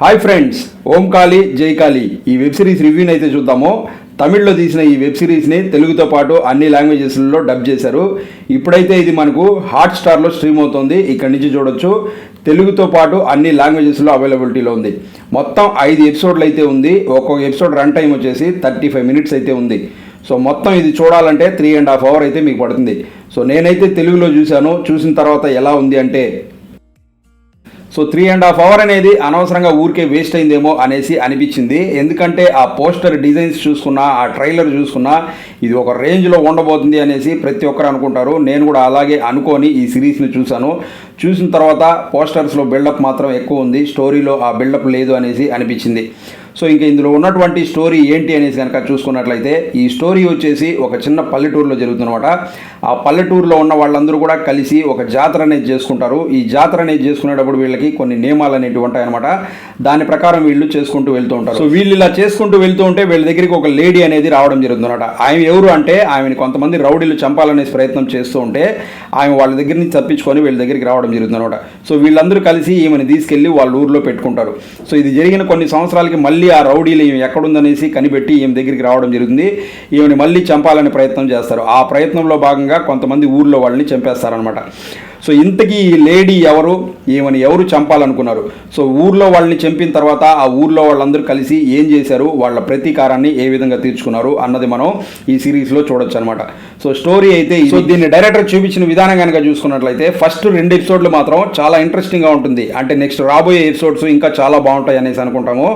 Hi friends, ఓం కాళీ జై కాళీ ఈ web series రివ్యూని అయితే చూద్దాము. తమిళ్లో తీసిన ఈ వెబ్ సిరీస్ని తెలుగుతో పాటు అన్ని లాంగ్వేజెస్లో డబ్ చేశారు. ఇప్పుడైతే ఇది మనకు హాట్స్టార్లో స్ట్రీమ్ అవుతుంది. ఇక్కడి నుంచి చూడొచ్చు. తెలుగుతో పాటు అన్ని లాంగ్వేజెస్లో అవైలబిలిటీలో ఉంది. మొత్తం 5 ఎపిసోడ్లు అయితే ఉంది. ఒక్కొక్క ఎపిసోడ్ రన్ టైం వచ్చేసి 35 మినిట్స్ అయితే ఉంది. సో మొత్తం ఇది చూడాలంటే 3.5 hours అయితే మీకు పడుతుంది. సో నేనైతే తెలుగులో చూశాను. చూసిన తర్వాత ఎలా ఉంది అంటే 3.5 hours అనేది అనవసరంగా ఊరికే వేస్ట్ అయిందేమో అనేసి అనిపించింది. ఎందుకంటే ఆ పోస్టర్ డిజైన్స్ చూసుకున్నా, ఆ ట్రైలర్ చూసుకున్నా ఇది ఒక రేంజ్లో ఉండబోతుంది అనేసి ప్రతి ఒక్కరు అనుకుంటారు. నేను కూడా అలాగే అనుకొని ఈ సిరీస్ని చూశాను. చూసిన తర్వాత పోస్టర్స్లో బిల్డప్ మాత్రం ఎక్కువ ఉంది, స్టోరీలో ఆ బిల్డప్ లేదు అనేసి అనిపించింది. సో ఇంకా ఇందులో ఉన్నటువంటి స్టోరీ ఏంటి అనేసి కనుక చూసుకున్నట్లయితే ఈ స్టోరీ వచ్చేసి ఒక చిన్న పల్లెటూరులో జరుగుతుందన్నమాట. ఆ పల్లెటూరులో ఉన్న వాళ్ళందరూ కూడా కలిసి ఒక జాతర అనేది చేసుకుంటారు. ఈ జాతర అనేది చేసుకునేటప్పుడు వీళ్ళకి కొన్ని నియమాలు అనేవి ఉంటాయన్నమాట. దాని ప్రకారం వీళ్ళు చేసుకుంటూ వెళ్తూ ఉంటారు. సో వీళ్ళు ఇలా చేసుకుంటూ వెళ్తూ ఉంటే వీళ్ళ దగ్గరికి ఒక లేడీ అనేది రావడం జరుగుతుందన్నమాట. ఆమె ఎవరు అంటే ఆమెను కొంతమంది రౌడీలు చంపాలనే ప్రయత్నం చేస్తూ ఉంటే ఆమె వాళ్ళ దగ్గర నుంచి తప్పించుకొని వీళ్ళ దగ్గరికి రావడం జరుగుతుందన్నమాట. సో వీళ్ళందరూ కలిసి ఈమెను తీసుకెళ్లి వాళ్ళ ఊర్లో పెట్టుకుంటారు. సో ఇది జరిగిన కొన్ని సంవత్సరాలకి మళ్ళీ ఆ రౌడీలు ఈమె ఎక్కడుందనేసి కనిపెట్టి ఈమె దగ్గరికి రావడం జరుగుతుంది. ఈమెను మళ్ళీ చంపాలనే ప్రయత్నం చేస్తారు. ఆ ప్రయత్నంలో భాగంగా కొంతమంది ఊర్లో వాళ్ళని చంపేస్తారనమాట. సో ఇంతకీ ఈ లేడీ ఎవరు, ఈమెను ఎవరు చంపాలనుకున్నారు? సో ఊర్లో వాళ్ళని చంపిన తర్వాత ఆ ఊర్లో వాళ్ళందరూ కలిసి ఏం చేశారు, వాళ్ళ ప్రతీకారాన్ని ఏ విధంగా తీర్చుకున్నారు అన్నది మనం ఈ సిరీస్లో చూడొచ్చు అనమాట. సో స్టోరీ అయితే దీన్ని డైరెక్టర్ చూపించిన విధానం కనుక చూసుకున్నట్లయితే ఫస్ట్ 2 ఎపిసోడ్లు మాత్రం చాలా ఇంట్రెస్టింగ్గా ఉంటుంది. అంటే నెక్స్ట్ రాబోయే ఎపిసోడ్స్ ఇంకా చాలా బాగుంటాయి అనేసి అనుకుంటాము.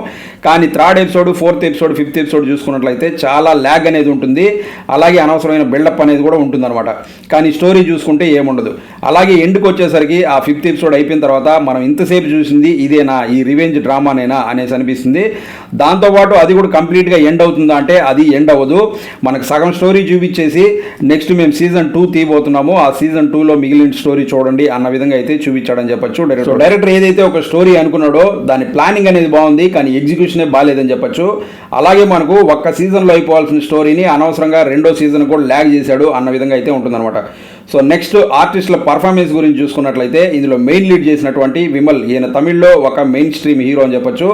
కానీ 3rd episode, 4th episode, 5th episode చూసుకున్నట్లయితే చాలా ల్యాగ్ అనేది ఉంటుంది. అలాగే అనవసరమైన బిల్డప్ అనేది కూడా ఉంటుందన్నమాట. కానీ స్టోరీ చూసుకుంటే ఏముండదు. అలాగే ఎండ్కి వచ్చేసరికి ఆ 5th ఎపిసోడ్ అయిపోయిన తర్వాత మనం ఇంతసేపు చూసింది ఇదేనా, ఈ రివెంజ్ డ్రామానేనా అనేసి అనిపిస్తుంది. దాంతోపాటు అది కూడా కంప్లీట్గా ఎండ్ అవుతుందా అంటే అది ఎండ్ అవ్వదు. మనకు సగం స్టోరీ చూపించేసి నెక్స్ట్ మేము సీజన్ 2 తీయబోతున్నాము, ఆ సీజన్ 2లో మిగిలిన స్టోరీ చూడండి అన్న విధంగా అయితే చూపించాడని చెప్పొచ్చు డైరెక్టర్. ఏదైతే ఒక స్టోరీ అనుకున్నాడో దాని ప్లానింగ్ అనేది బాగుంది, కానీ ఎగ్జిక్యూషనే బాగాలేదని చెప్పొచ్చు. అలాగే మనకు ఒక్క సీజన్లో అయిపోవాల్సిన స్టోరీని అనవసరంగా 2వ సీజన్ కూడా ల్యాగ్ చేశాడు అన్న విధంగా అయితే ఉంటుందన్నమాట. సో నెక్స్ట్ ఆర్టిస్టుల పర్ఫార్మెన్స్ గురించి చూసుకున్నట్లయితే ఇందులో మెయిన్ లీడ్ చేసినటువంటి విమల్, ఈయన తమిళ్లో ఒక మెయిన్ స్ట్రీమ్ హీరో అని చెప్పొచ్చు.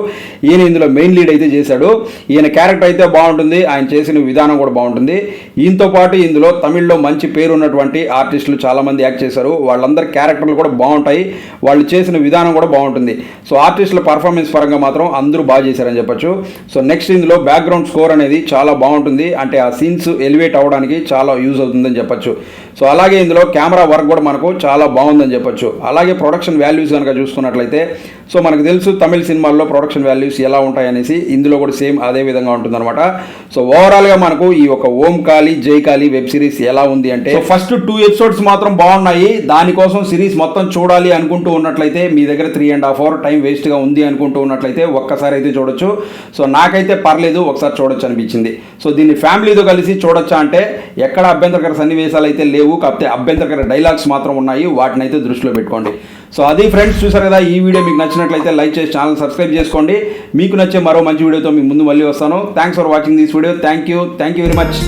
ఈయన ఇందులో మెయిన్ లీడ్ అయితే చేశాడు. ఈయన క్యారెక్టర్ అయితే బాగుంటుంది, ఆయన చేసిన విధానం కూడా బాగుంటుంది. ఈయనతో పాటు ఇందులో తమిళ్లో మంచి పేరు ఉన్నటువంటి ఆర్టిస్టులు చాలామంది యాక్ట్ చేశారు. వాళ్ళందరి క్యారెక్టర్లు కూడా బాగుంటాయి, వాళ్ళు చేసిన విధానం కూడా బాగుంటుంది. సో ఆర్టిస్టుల పర్ఫార్మెన్స్ పరంగా మాత్రం అందరూ బాగా చేశారని చెప్పొచ్చు. సో నెక్స్ట్ ఇందులో బ్యాక్గ్రౌండ్ స్కోర్ అనేది చాలా బాగుంటుంది. అంటే ఆ సీన్స్ ఎలివేట్ అవ్వడానికి చాలా యూజ్ అవుతుందని చెప్పొచ్చు. సో అలాగే ఇందులో కెమెరా వర్క్ కూడా మనకు చాలా బాగుందని చెప్పొచ్చు. అలాగే ప్రొడక్షన్ వాల్యూస్ కనుక చూసుకున్నట్లయితే సో మనకు తెలుసు తమిళ సినిమాల్లో ప్రొడక్షన్ వాల్యూస్ ఎలా ఉంటాయనేసి, ఇందులో కూడా సేమ్ అదే విధంగా ఉంటుందన్నమాట. సో ఓవరాల్గా మనకు ఈ ఒక ఓం కాళీ జై కాళీ వెబ్ సిరీస్ ఎలా ఉంది అంటే ఫస్ట్ 2 ఎపిసోడ్స్ మాత్రం బాగున్నాయి. దానికోసం సిరీస్ మొత్తం చూడాలి అనుకుంటూ ఉన్నట్లయితే మీ దగ్గర 3.5 hours టైం వేస్ట్గా ఉంది అనుకుంటూ ఉన్నట్లయితే ఒక్కసారి అయితే చూడొచ్చు. సో నాకైతే పర్లేదు, ఒకసారి చూడొచ్చు అనిపించింది. సో దీన్ని ఫ్యామిలీతో కలిసి చూడొచ్చా అంటే ఎక్కడ అభ్యంతరకర సన్నివేశాలు అయితే లేవు, కాకపోతే అభ్యంతరకర డైలాగ్స్ మాత్రం ఉన్నాయి. వాటిని అయితే దృష్టిలో పెట్టుకోండి. సో అది ఫ్రెండ్స్, చూసారు కదా. ఈ వీడియో మీకు నచ్చినట్లయితే లైక్ చేసి ఛానల్ సబ్స్క్రైబ్ చేసుకోండి. మీకు నచ్చే మరో మంచి వీడియోతో మీకు ముందు మళ్ళీ వస్తాను. Thanks for watching this video. Thank you very much.